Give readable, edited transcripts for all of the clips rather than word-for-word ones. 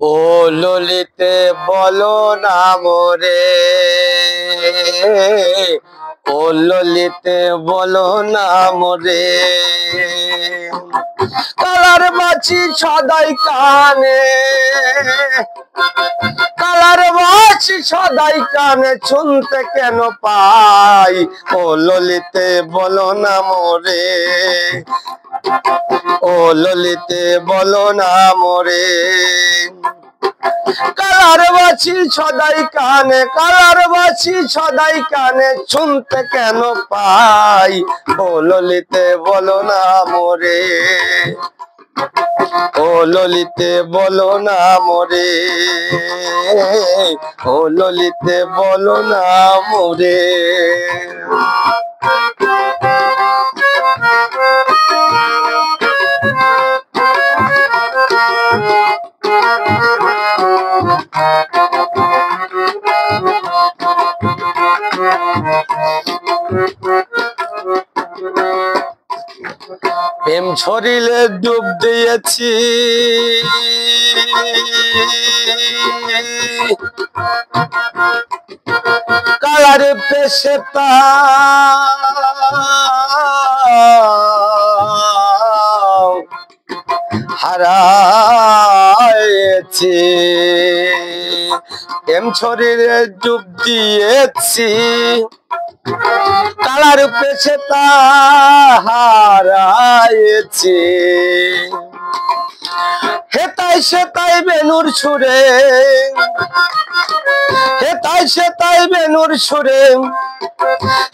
ও ললিতে বলো না মোরে, ও ললিতে বলো না মোরে, কালার মাছি সদাই কানে, কালার মাছি সদাই কানে শুনতে কেন পাই, ও ললিতে বলো না মোরে, ও ললিতে বলো না মোরে, কালার বাছি সদাই কানে, কালার বাছি সদাই কানে শুনতে কেন পাই, ও ললিতে বলো না মোরে, ও ললিতে বলো না মোরে, ও ললিতে বলো না মোরে। প্রেম ছড়িলে ডুব দিয়েছি, কালার পেশে হারায়েছি, প্রেম ছড়িলে ডুব দিয়েছি, কালার পেছে হারায়েছি, হেতাই সেতাই বেনুর সুরে, হেতাই সেতাই বেনুর সুরে,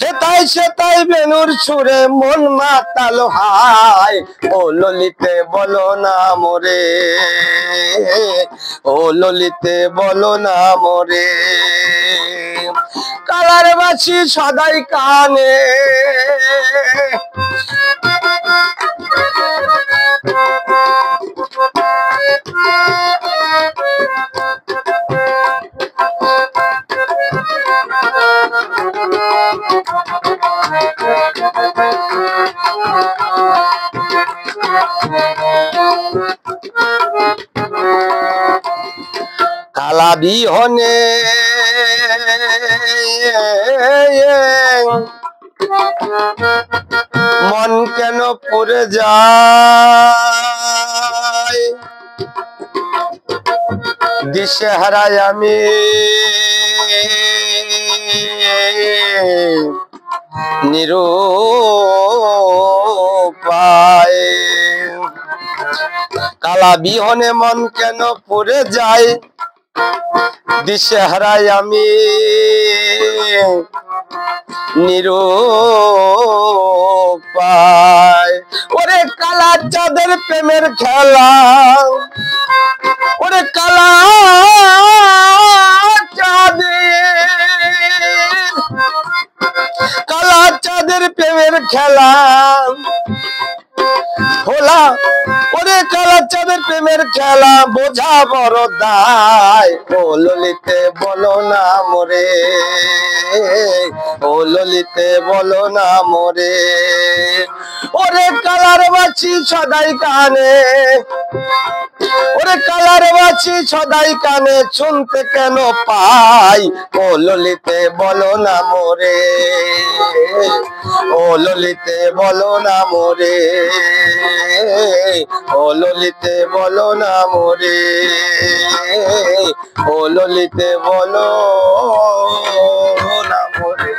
হেতাই সেতাই বেনুর সুরে মন মাতাল হায়, ও ললিতে বলো না মোরে, ও ললিতে বলো না মোরে, কালার বাছি সদাই কানে, কালা বিহনে মন কেন পড়ে যায়, দিশে হারাই আমি নিরুপায়, কালা বিহনে মন কেন পড়ে যায়, দিশে হারাই আমি নিরুপায়, ওরে কালা চাঁদের প্রেমের খেলা, ওরে কালা চাঁদের, কালা চাঁদের প্রেমের খেলা হোলা, ওরে কালা চাঁদের প্রেমের খেলা বোঝা বড় দায়, ও ললিতে বলো না মোরে, ও ললিতে বলো না মোরে, ওরে কালার বাছি সদাই কানে, ওরে কালার বাছি সদাই কানে শুনতে কেন পাই, ও ললিতে বলো না মোরে, ও ললিতে বলো না মোরে, ও ললিতে বলো না মোরে, ও ললিতে বলো না মোরে।